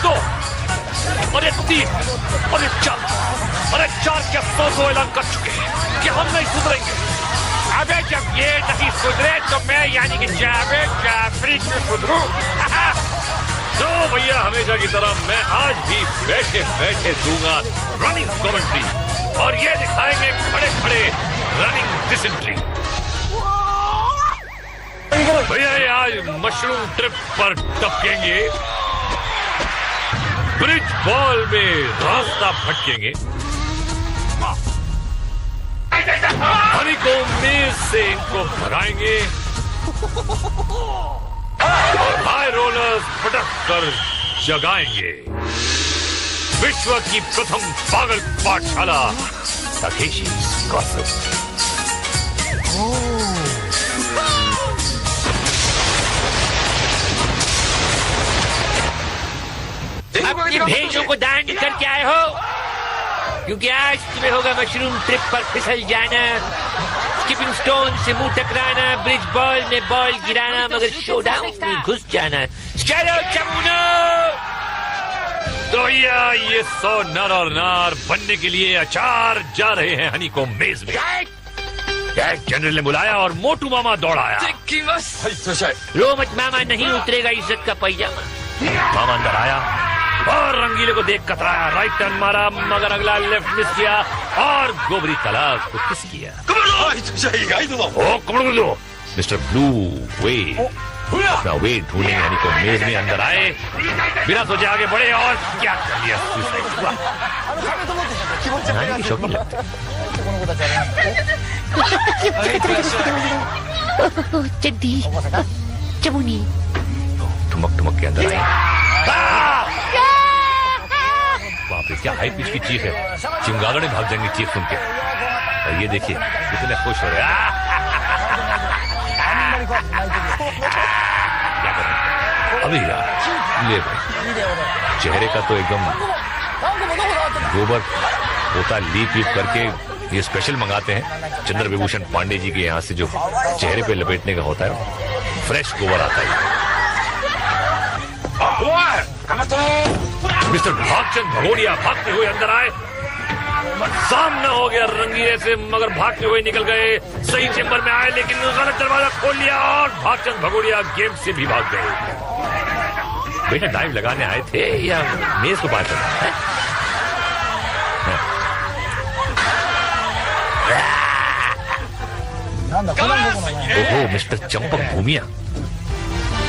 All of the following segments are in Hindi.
2 और ये 3 और ये 4 और ये 4 के अफसोस वो ऐलान कर चुके हैं कि हम नहीं सुधरेंगे। अबे जब ये नहीं सुधरे तो मैं यानी कि जावेद जाफरी क्यों सुधरूं? तो भैया हमेशा की तरह मैं आज भी बैठे बैठे दूंगा रनिंग कमेंट्री और ये दिखाएंगे खड़े खड़े रनिंग डिसेंट्री। भैया ये आज मशरूम ट्रिप पर टपकेंगे, ब्रिज बॉल में रास्ता भटकेंगे, हनी को मेज से इनको भगाएंगे और हाई रोलर्स पटक कर जगाएंगे। विश्व की प्रथम पागल पाठशाला ताकेशी's Gossip। अपनी भेजों को दान करके आए हो क्योंकि आज तुम्हें होगा मशरूम ट्रिप पर फिसल जाना, स्किपिंग स्टोन से मुंह टकराना, ब्रिज बॉल में बॉल गिराना, मगर शोडाउन में घुस जाना। चलो चमुनो! तो ये 100 नर और नार बनने के लिए अचार जा रहे हैं हनी को मेज में। जनरल ने बुलाया और मोटू मामा दौड़ाया। रो मत मामा, नहीं उतरेगा इज्जत का पैजामा। मामा अंदर आया और रंगीले को देख कतराया, राइट टर्न मारा मगर अगला लेफ्ट मिस किया और गोबरी तालाब को किस किया। मिस्टर ब्लू वेड अपना वेट ढूंढने यानी को मेज में अंदर आए, बिना सोचे आगे बढ़े और क्या कर लिया। शौकीन लगता चड्डी चमुनी ठुमक ठुमक के अंदर आई। वहाँ पे क्या हाई पिच की चीख है, चिमगादड़े भाग जाएंगे चीख सुन के। और ये देखिए कितने खुश हो रहे हैं। क्या करें अभी यार, ले भाई चेहरे का तो एकदम गोबर होता लीप लीप करके ये स्पेशल मंगाते हैं चंद्र विभूषण पांडे जी के यहाँ से, जो चेहरे पे लपेटने का होता है, फ्रेश गोबर आता है। मिस्टर भागचंद भगोड़िया भागते हुए अंदर आए, सामना हो गया रंगीले से मगर भागते हुए निकल गए। सही चेंबर में आए लेकिन गलत दरवाजा खोल लिया और भागचंद भगोड़िया गेम से भी भाग गए। बेटा डाइव लगाने आए थे या मेज को पार करना है? ओहो मिस्टर चंपक भूमिया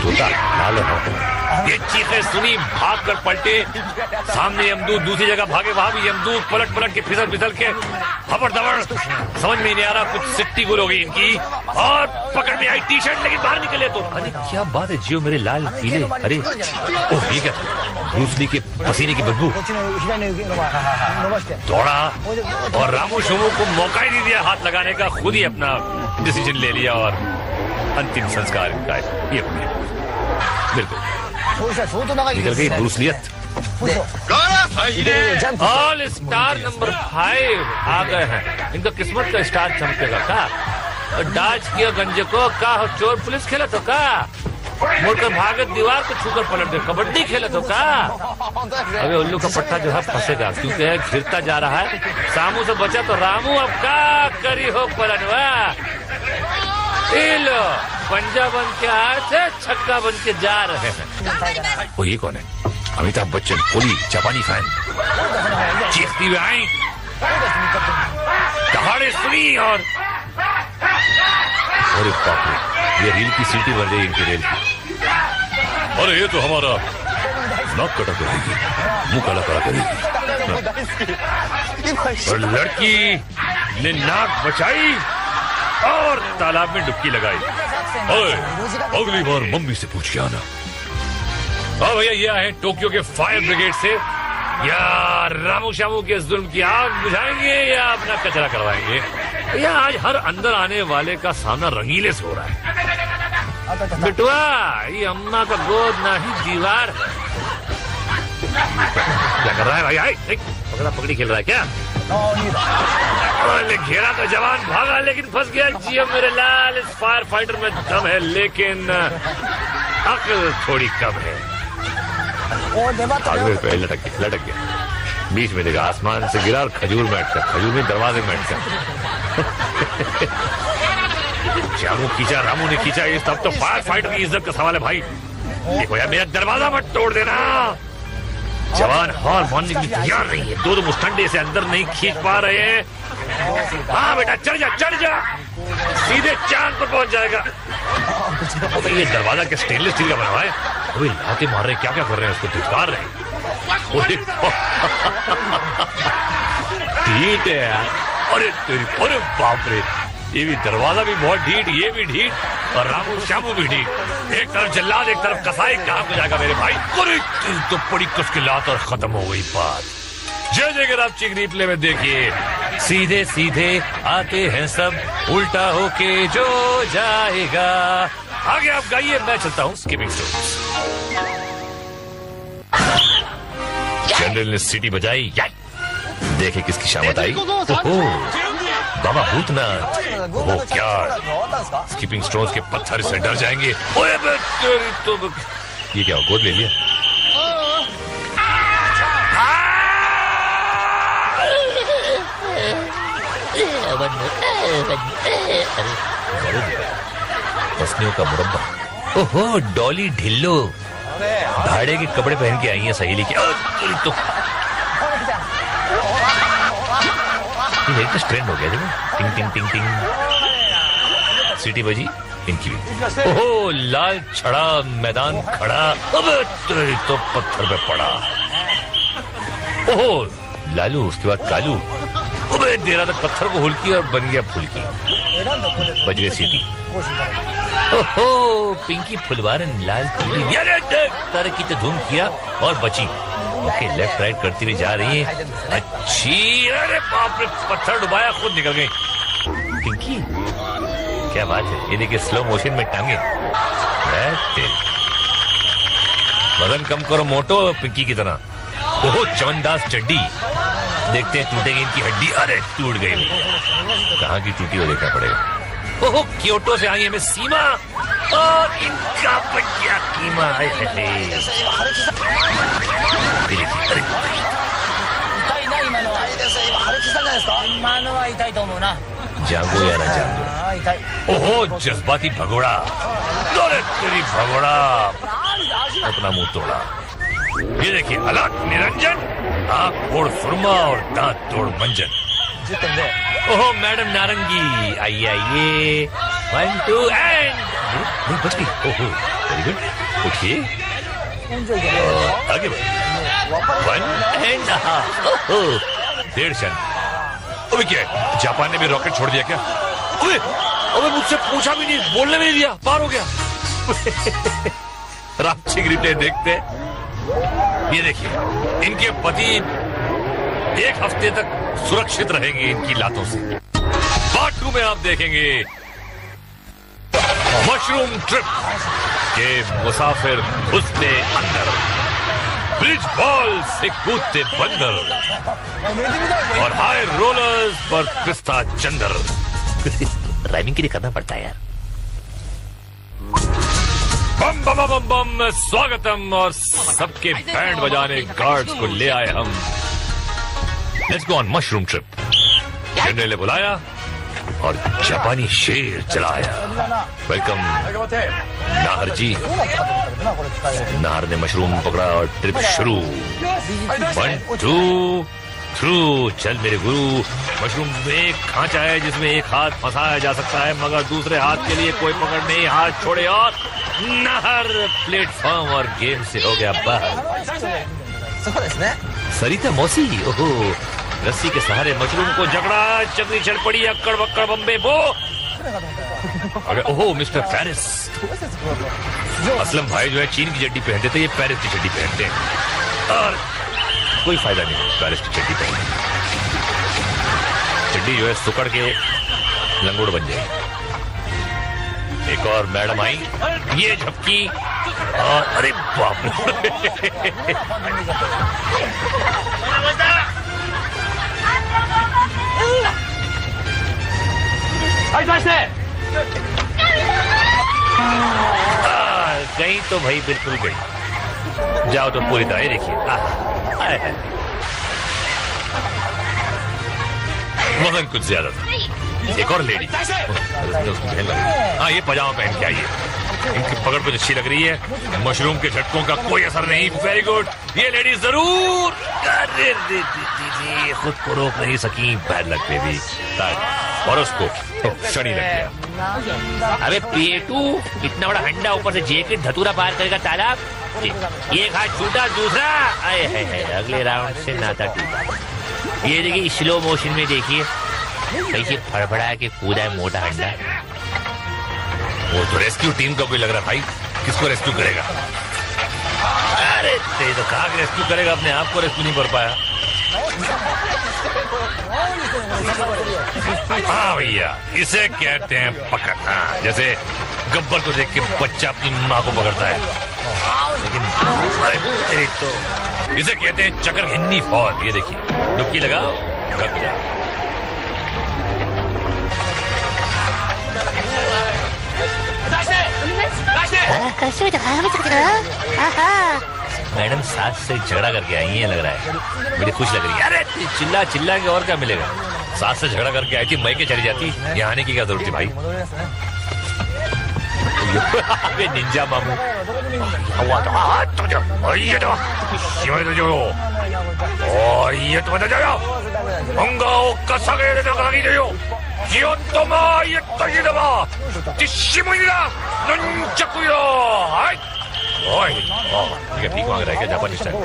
तोता लाल हो। ये चीखें सुनी, भाग कर पलटे, सामने यमदूत, दूसरी जगह भागे वहां भी यमदूत, पलट पलट के फिसल फिसल के हबड़ दबड़, समझ में नहीं आ रहा, कुछ सिट्टी गुल हो गई इनकी और पकड़ में आई टी शर्ट लेकिन बाहर निकले तो अरे क्या बात है जियो मेरे लाल पीले। अरे ओह ये क्या था, ब्रूस ली के पसीने की बदबू। दौड़ा और रामू शोमू को मौका ही नहीं दिया हाथ लगाने का, खुद ही अपना डिसीजन ले लिया और अंतिम संस्कार इनका ये हो गया। बिल्कुल निकल गई ब्रूसलियत। ऑल स्टार नंबर 5 आ गए हैं, इनका किस्मत का स्टार चमकेगा का। डाच किया गंजे को का चोर पुलिस खेला तो का, मुड़कर भागत दीवार को छूकर पलट गए, कबड्डी खेला तो का। अबे उल्लू का पट्टा जो है फंसेगा क्योंकि है घिरता जा रहा है। सामू से बचा तो रामू, अब का करी हो पलटवा। लो पंजा बन के आए थे, छक्का बन के जा रहे हैं। वो ये कौन है? अमिताभ बच्चन, कोहली, जापानी फैन चीखती हुए आई, दहाड़े सुनी और अरे बाप रे, ये रील की सीटी बन गई इनकी रेल की। अरे ये तो हमारा नाक कटा करेगी, मुंह काला करा करेगी। और लड़की ने नाक बचाई और तालाब में डुबकी लगाई। ओए, अगली बार मम्मी से पूछ के आना। हाँ भैया ये आए टोक्यो के फायर ब्रिगेड से, या रामू शामू के जुल्म की आग बुझाएंगे या अपना कचरा करवाएंगे। या आज हर अंदर आने वाले का सामना रंगीले से हो रहा है। बिटवा ये अम्मा का गोद ना ही दीवार। क्या कर रहा है भाई? आई पकड़ा पकड़ी खेल रहा है क्या? घेरा तो जवान भागा लेकिन फंस गया। जियो मेरे लाल, इस फायर फाइटर में दम है लेकिन अक्ल थोड़ी कम है। आगे पे लटक गया। बीच में देखा आसमान से गिरा और खजूर में अटका, खजूर में दरवाजे में अटका। श्यामू खींचा, रामू ने खींचा, ये सब तो फायर फाइटर की इज्जत का सवाल है भाई। देखो यार, मेरा दरवाजा मत तोड़ देना। जवान हार मानने के लिए तैयार नहीं है, दो मुस्टंडे से अंदर नहीं खींच पा रहे हैं। हाँ बेटा चढ़ जा, सीधे चांद पर पहुंच जाएगा। तो ये दरवाजा क्या स्टेनलेस स्टील का बना हुआ है? अभी लाते मार रहे, क्या कर रहे हैं, उसको धिक्कार रहे हैं। ठीक है यार, अरे बाप रे, ये भी दरवाजा भी बहुत ढीठ, ये भी ढीठ, और रामू श्यामू भी ढीठ। एक तरफ जल्लाद, एक तरफ कसाई, कहाँ हो जाएगा मेरे भाई? अरे तो बड़ी मुश्किलात और खत्म हो गई बात। जय अगर आप चिक रिप्ले में देखिए, सीधे सीधे आते हैं सब, उल्टा होके जो जाएगा। आगे आप गाइए, मैं चलता हूँ स्किपिंग स्टोन्स। जनरल ने सीटी बजाई, देखे किसकी शामत आई। बाबा भूतनाथ, वो क्या स्किपिंग स्टोन्स के पत्थर से डर जाएंगे। ओए तो ये क्या गोद ले लिया? पसलियों का मुरब्बा। ओहो डॉली ढिल्लो, भाड़े के कपड़े पहन के आई हैं सहेली की। तो लेटेस्ट ट्रेंड हो गया देखो, टिंग टिंग टिंग टिंग सीटी बजी इनकी भी। ओहो लाल छड़ा मैदान खड़ा, अब तो पत्थर पे पड़ा। ओहो लालू, उसके बाद कालू, अबे देरा तक पत्थर को हुलकी और बन गया फुलकी। बज गई सीटी। ओहो पिंकी फुलवारन लाल पीली, तरह की तो धूम किया और बची। ओके लेफ्ट राइट करती हुई जा रही है, अच्छी। अरे बाप रे, पत्थर डुबाया, खुद निकल गई। पिंकी क्या बात है, ये देखिए स्लो मोशन में टांगे। वजन कम करो मोटो, पिंकी की तरह। ओहो चवनदास चड्डी, देखते हैं टूटेगी इनकी हड्डी। अरे टूट गई, कहाँ की टूटी हो देखना पड़ेगा। ओहो क्योटो से आई है मिस सीमा, और इनका बच्चा कीमा। जागो या ना जागो। ओहो जज्बाती भगोड़ा, तेरी भगोड़ा अपना मुंह तोड़ा। ये देखिए हालात निरंजन, आँख फोड़ सुरमा और दांत तोड़ मंजन। ओहो मैडम नारंगी, आइए आइए, 1 2 एंड बच गई। ओहो वेरी गुड, उठिए आगे बढ़। 1 एंड ओहो 1.5 शन। अबे क्या जापान ने भी रॉकेट छोड़ दिया क्या? अबे मुझसे पूछा भी नहीं, बोलने भी नहीं दिया, पार हो गया। रामचिक रिप्ले देखते। ये देखिए इनके पति 1 हफ्ते तक सुरक्षित रहेंगे इनकी लातों से। पार्ट 2 में आप देखेंगे मशरूम ट्रिप के मुसाफिर घुसते अंदर, ब्रिज बॉल से कूदते बंदर, और हाई रोलर्स पर पिस्ता चंदर। राइमिंग के लिए करना पड़ता है यार। बम बम बम बम, स्वागतम, और सबके बैंड बजाने गार्ड्स को ले आए हम। Let's go on mushroom trip. General ने बुलाया और जापानी शेर चलाया। वेलकम नाहर जी। नाहर ने मशरूम पकड़ा और ट्रिप शुरू। 1 2 थ्रू, चल मेरे गुरु। मशरूम में एक खांचा है जिसमें एक हाथ फंसाया जा सकता है, मगर दूसरे हाथ के लिए कोई पकड़ नहीं। हाथ छोड़े और नाहर प्लेटफॉर्म और गेम से हो गया बाहर। सरिता मौसी, ओहो रस्सी के सहारे मशरूम को जकड़ा, चकरी चढ़ पड़ी, अक्कड़ बक्कड़ बम्बे बो। ओहो मिस्टर पेरिस। असलम भाई जो है चीन की चड्डी पहनते थे, ये पेरिस की चड्डी पहनते हैं, और कोई फायदा नहीं पेरिस की चड्डी पहनने। चड्डी जो है सुकड़ के लंगोड़ बन जाएगी। एक और मैडम आई, ये झपकी, और अरे बाप गई तो भाई बिल्कुल गई। जाओ तो पूरी तरह देखिए। वजन कुछ ज्यादा था। एक और लेडी, हाँ ये पजामा पहन के आई है। इनकी पकड़ कुछ अच्छी लग रही है। मशरूम के झटकों का कोई असर नहीं। वेरी गुड, ये लेडी जरूर। अरे खुद को रोक नहीं सकी, बैड लग पे भी और उसको शनि लग गया। अबे पेटू, इतना बड़ा हंडा ऊपर से जैकेट धतूरा पार करेगा तालाब। एक हाथ छूटा, दूसरा आए है अगले राउंड से नाता टूटा। ये देखिए स्लो मोशन में देखिए कैसे फड़फड़ा के कूदा है मोटा हंडा। वो तो रेस्क्यू टीम का कोई लग रहा भाई। किसको रेस्क्यू करेगा? अरे तेज तो कहा रेस्क्यू करेगा, अपने आप को रेस्क्यू नहीं कर पाया। हाँ भैया, इसे कहते हैं पकड़ना। जैसे गब्बर को देख के बच्चा अपनी माँ को पकड़ता है। लेकिन तो इसे कहते हैं चक्कर घिन्नी फॉल। ये देखिए, डुबकी लगाओ, कब जाओ। मैडम सास से झगड़ा करके आई है, लग रहा है बड़ी खुश लग रही है। अरे चिल्ला चिल्ला के और क्या मिलेगा? सास से झगड़ा करके आई थी, मैं के चली जाती, यहाँ आने की क्या जरूरत थी भाई? निंजा मामू ठीक मांग रहा है क्या जापानी स्टाइल?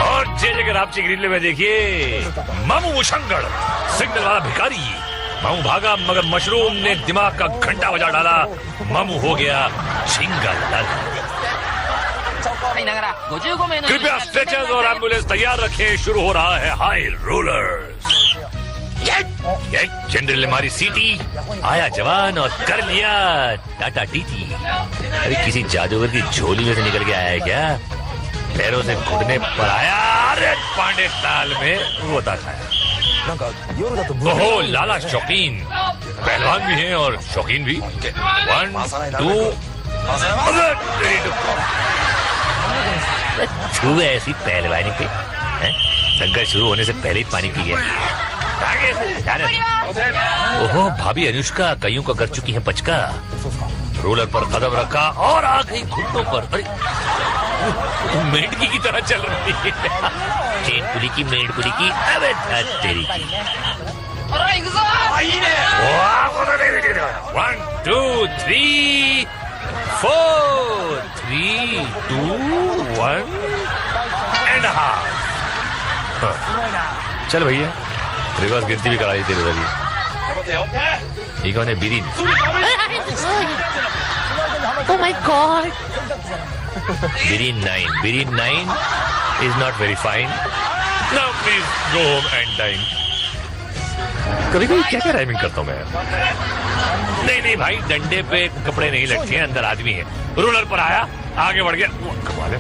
और जगह आपसी ग्रिल में देखिए मामू मुशंगड़, सिग्नल वाला भिखारी। मामू भागा मगर मशरूम ने दिमाग का घंटा बजा डाला। मामू हो गया झिंगा लाल। कृपया स्ट्रेचर्स और एम्बुलेंस तैयार रखें, शुरू हो रहा है हाई रोलर्स। जनरल हमारी सीटी आया जवान और कर लिया टाटा टीटी। अरे किसी जादूगर की झोली में से निकल के आया है क्या? पैरों से घुटने पर आया। अरे पांडे ताल में वो था। ओहो लाला शौकीन, पहलवान भी हैं और शौकीन भी। 1 2 छू ऐसी पहलवानी पे संघर्ष शुरू होने से पहले ही पानी पी गया। ओहो भाभी अनुष्का कईयों का कर चुकी है पचका। रोलर पर कदम रखा और आ गई घुटनों पर। अरे मेंढकी की तरह चल रही है। चेन पुली की, मेंढ पुली की, अबे तेरी की। 1 2 3 4 3 2 1 एंड हाफ। चल भैया, रिवर्स गिनती भी कराई तेरे वाली। ये कौन है? Biren. Oh my God! Birin 9 is not very fine. Now please go home and dine. कभी कभी क्या क्या राइमिंग करता हूँ मैं। नहीं भाई, डंडे पे कपड़े नहीं लटके हैं, अंदर आदमी है। रोलर पर आया, आगे बढ़ गया। कमाल है,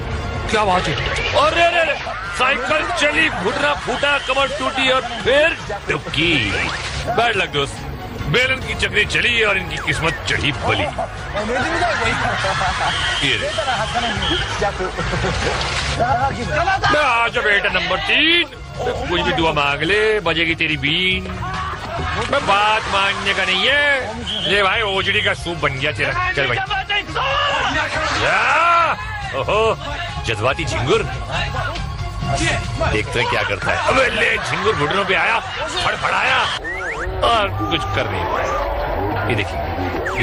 क्या बात है। और रे साइकिल चली, घुटना फूटा, कमर टूटी और फिर डुबकी। बैड लक दोस्त, बेलन की चक्री चली और इनकी किस्मत चढ़ी बली। आज बेटा नंबर 3, कुछ भी दुआ मांग ले, बजेगी तेरी बीन। मैं बात मानने का नहीं है। ले भाई, ओजड़ी का सूप बन गया तेरा। चल भाई। ओहो जज्बाती झिंगुर, देखते हैं क्या करता है। अबे ले, झिंगुर घुटनों पे आया, फड़फड़ाया और कुछ कर नहीं पाया। ये देखिए,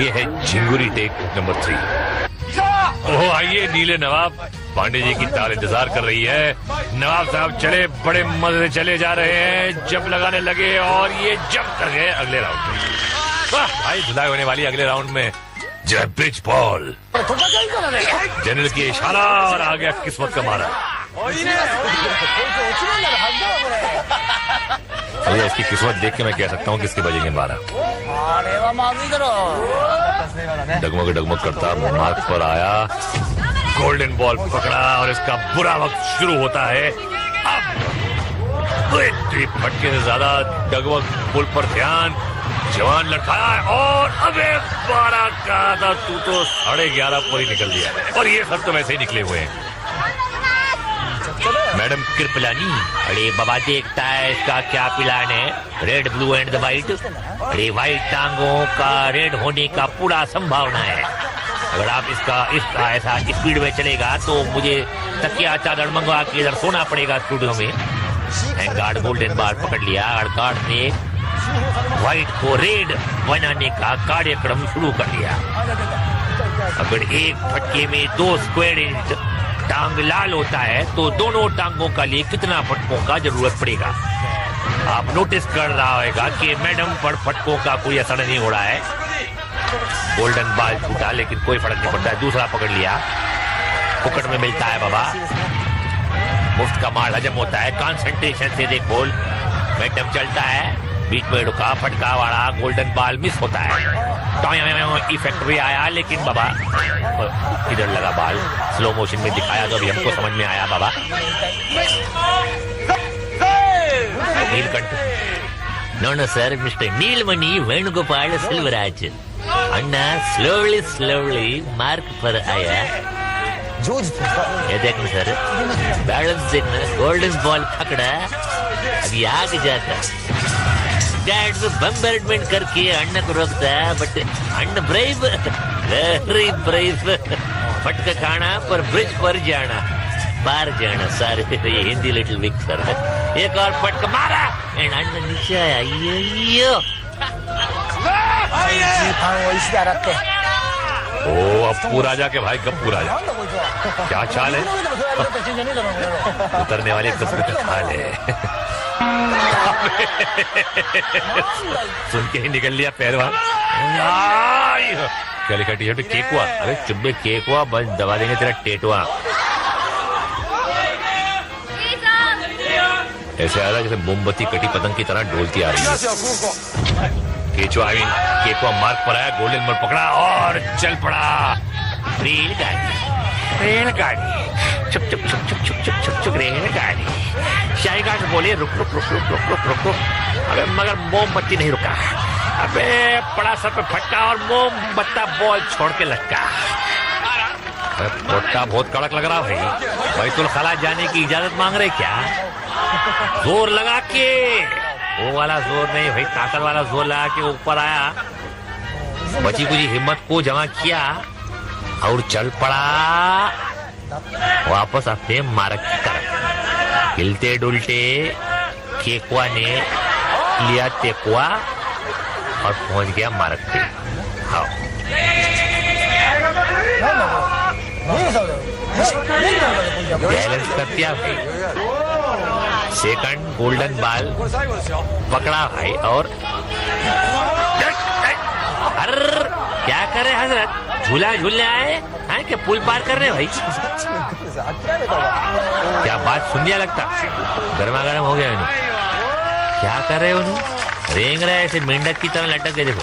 ये है झिंगुरी टेक नंबर 3। ओहो आइए नीले नवाब, पांडे जी की ताल इंतजार कर रही है। नवाब साहब चले, बड़े मजे से चले जा रहे हैं। जंप लगाने लगे और ये जंप कर गए अगले राउंड में। वाह भाई, धुलाई होने वाली अगले राउंड में। जय ब्रिज बॉल, जनरल की इशारा और आ गया किस्मत का मारा। भैया इसकी किस्मत देख के मैं कह सकता हूँ किसके बजेंगे 12। डगमग करता मार्क पर आया, गोल्डन बॉल पकड़ा और इसका बुरा वक्त शुरू होता है। अब फटके से ज्यादा डगमग पुल पर ध्यान, जवान लड़खाया है और अबे 12 का था, तू तो 11:30 पर ही निकल दिया और ये सब तो वैसे ही निकले हुए हैं। मैडम कृपलानी, अरे बाबा देखता है इसका क्या प्लान है। Red blue and the white. अरे व्हाइट टांगों का रेड होने का पूरा संभावना है। अगर आप इसका ऐसा स्पीड में चलेगा तो मुझे तकिया चादर मंगवा के इधर सोना पड़ेगा स्टूडियो में। गार्ड गोल्डन बाल पकड़ लिया और गार्ड ने व्हाइट को रेड बनाने का कार्यक्रम शुरू कर दिया। अगर एक फटके में 2 स्क्वायर इंच टांग लाल होता है तो दोनों टांगों का लिए कितना फटकों का जरूरत पड़ेगा। आप नोटिस कर रहा होगा कि मैडम पर फटकों का कोई असर नहीं हो रहा है। गोल्डन बाल छूटा लेकिन कोई फर्क नहीं पड़ता है। दूसरा पकड़ लिया, फुकट में मिलता है बाबा। मुफ्त का माल हजम होता है। कंसंट्रेशन से देखो, मैडम चलता है, बीच में रुका, फटका वाला गोल्डन बाल मिस होता है। इफेक्ट भी आया लेकिन बाबा इधर लगा बाल। स्लो मोशन में दिखाया तो अभी हमको समझ में आया बाबा। Neelkanth, no sir, mister Neelmani Venugopal Silvaraj. अन्ना स्लोली मार्क पर आया। ये देखना सर, बैलेंस देखना, गोल्डन बॉल पकड़ा, अभी आगे जाता। डैड बम बैडमिंटन करके अन्न को रोकता है, बट अन्न ब्रेव, वेरी ब्रेव। फटका खाना पर ब्रिज पर जाना, बाहर जाना। सारे ये हिंदी लिटिल वीक सर है। एक और फटका मारा एंड अन्न नीचे आया। ओ अप्पू राजा के भाई गप्पू राजा, क्या चाल है? उतरने वाले कस्बे का हाल है। सुन के ही निकल लिया पहलवान। क्या लिखा टी-शर्ट पे? केकुआ। अरे चुब्बे केकुआ, बस दबा देंगे तेरा टेटुआ। ऐसे आ रहा जैसे मोमबत्ती कटी पतंग की तरह डोलती आ रही है। केचुआ केकुआ मार्ग पर आया, गोल्डन बॉल पकड़ा और चल पड़ा। रेलगाड़ी चुप चुप चुप चुप चुप चुप चुप चुप रेलगाड़ी। शाही घाट बोले रुक रुक रुक रुक रुक रुक रुक रुक। अबे मगर मोमबत्ती नहीं रुका। अबे बड़ा सर पे फटका और मोमबत्ता बॉल छोड़ के लटका। पोट्टा बहुत कड़क लग रहा भाई। बैतुल खला जाने की इजाजत मांग रहे क्या? जोर लगा के, वो वाला जोर नहीं भाई, ताकत वाला जोर लगा के ऊपर आया, बची कुछ हिम्मत को जमा किया और चल पड़ा वापस अपने मार्ग की तरफ। हिलते डुलते केकुआ ने लिया तेकुआ और पहुंच गया मार्ग पे। हाँ, बैलेंस कर दिया भाई। सेकंड गोल्डन बाल पकड़ा भाई और क्या कर रहे हजरत? झूला झूलने आए हैं कि पुल पार कर रहे भाई? क्या बात सुनिया लगता, गर्मा गर्म हो गया इन्हें। क्या कर रहे उन्हें? रेंग रहा है ऐसे मेंढक की तरह लटक के। देखो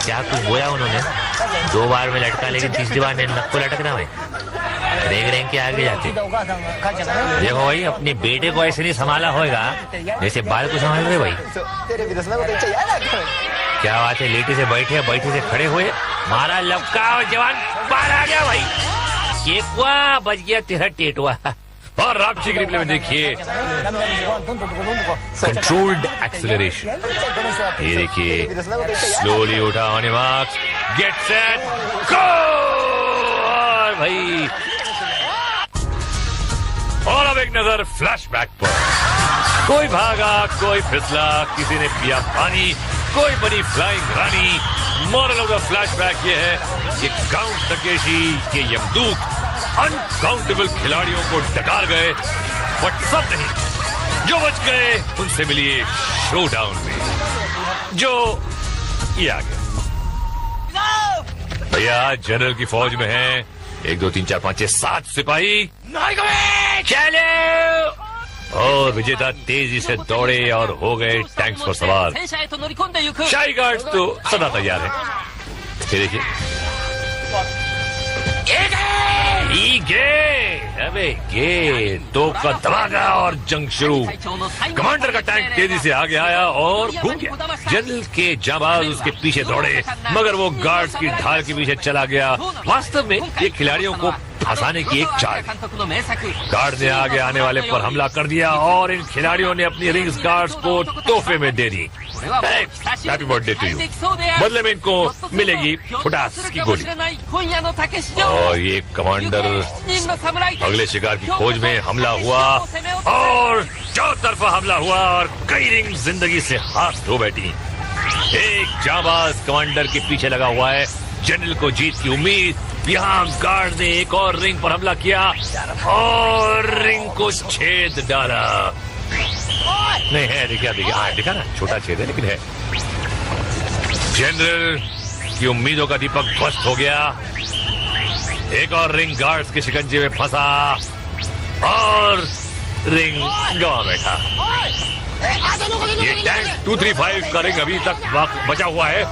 क्या कुछ बोया उन्होंने। 2 बार में लटका लेकिन तीसरी बार नक को लटकना भाई। रेंग रेंग के आगे जाते। देखो भाई, अपने बेटे को ऐसे नहीं संभाला होगा जैसे बाल को संभाल रहे भाई। क्या बात है, लेटे से बैठे, बैठे से खड़े हुए, मारा लपका और जवान बाहर आ गया भाई। केकुआ बच गया तेरा टेटुआ। और रापची के रिप्ले में देखिए कंट्रोल्ड एक्सेलरेशन। ये देखिए, स्लोली उठा on marks, get set go. और भाई, और अब एक नजर फ्लैशबैक पर। कोई भागा, कोई फिसला, किसी ने पिया पानी, कोई बनी flying Rani. Moral of the flashback ये है कि काउंट तकेशी के यमदूत अनकाउंटेबल खिलाड़ियों को डकार गए, बट सब नहीं, जो बच गए उनसे मिलिए शोडाउन में, जो ये आ गया। भैया जनरल की फौज में है 1 2 3 4 5 6 7 सिपाही। चलो, और विजेता तेजी से दौड़े और हो गए टैंक्स पर सवार। शाही गार्ड्स तो सदा तैयार है। देखिए अबे ये तो का धमाका और जंग शुरू। कमांडर का टैंक तेजी से आगे आया और घूम गया। जनरल के जाबाज उसके पीछे दौड़े, मगर वो गार्ड्स की ढाल के पीछे चला गया। वास्तव में ये खिलाड़ियों को फंसाने की एक चाल। गार्ड ने आगे आने वाले पर हमला कर दिया और इन खिलाड़ियों ने अपनी रिंग्स गार्ड्स को तोहफे में दे दी। Happy birthday to you. बदले में इनको मिलेगी फुटास की गोली। और ये कमांडर अगले शिकार की खोज में हमला हुआ और चारों तरफा हमला हुआ और कई रिंग जिंदगी से हाथ धो बैठी। एक जाबाज कमांडर के पीछे लगा हुआ है, जनरल को जीत की उम्मीद। यहाँ गार्ड ने एक और रिंग पर हमला किया और रिंग को छेद डाला। नहीं है, दिखा ना, छोटा छेद है लेकिन है। जनरल की उम्मीदों का दीपक ध्वस्त हो गया। एक और रिंग गार्ड्स के शिकंजे में फंसा और रिंग गवा बैठा। ये टैंक 235 का रिंग अभी तक बचा हुआ है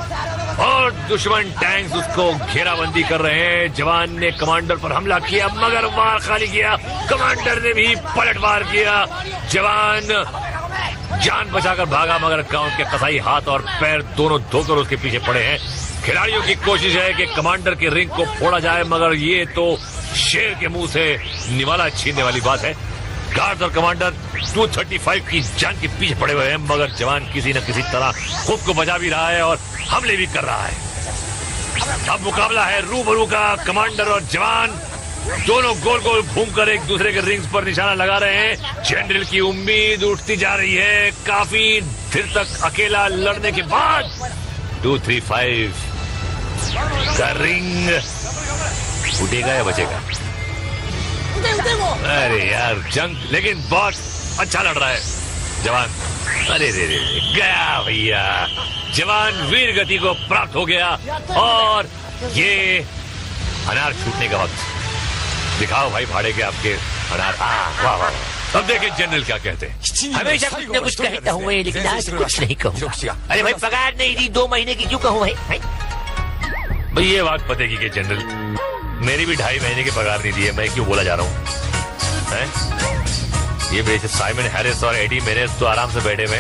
और दुश्मन टैंक्स उसको घेराबंदी कर रहे हैं। जवान ने कमांडर पर हमला किया मगर वार खाली किया। कमांडर ने भी पलटवार किया। जवान जान बचाकर भागा मगर काउंट के कसाई हाथ और पैर दोनों धोकर उसके पीछे पड़े हैं। खिलाड़ियों की कोशिश है कि कमांडर के रिंग को फोड़ा जाए मगर ये तो शेर के मुंह से निवाला छीनने वाली बात है। गार्ड और कमांडर 235 की जान के पीछे पड़े हुए हैं मगर जवान किसी न किसी तरह खुद को बचा भी रहा है और हमले भी कर रहा है। अब मुकाबला है रूबरू का। कमांडर और जवान दोनों गोल गोल घूमकर एक दूसरे के रिंग्स पर निशाना लगा रहे हैं। जनरल की उम्मीद उठती जा रही है। काफी देर तक अकेला लड़ने के बाद 235 का रिंग उठेगा या बचेगा? अरे यार जंग लेकिन बहुत अच्छा लड़ रहा है जवान। अरे रे रे गया भैया। जवान वीर गति को प्राप्त हो गया और ये अनार छूटने का वक्त। दिखाओ भाई भाड़े के आपके अनार। वाह वाह। अब देखिए जनरल क्या कहते हैं। हमेशा कुछ न कुछ कहता हूँ लेकिन आज कुछ नहीं कहूँगा। अरे भाई पगार नहीं दी 2 महीने की, क्यों कहूँ भाई? भाई ये बात पतेगी कि जनरल मेरी भी 2.5 महीने की पगार नहीं दी है। मैं क्यों बोला जा रहा हूँ? ये बेचे साइमन हैरिस और एडी मेरेस तो आराम से बैठे में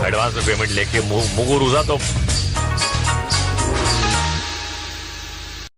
एडवांस में पेमेंट लेके मुगुरुजा तो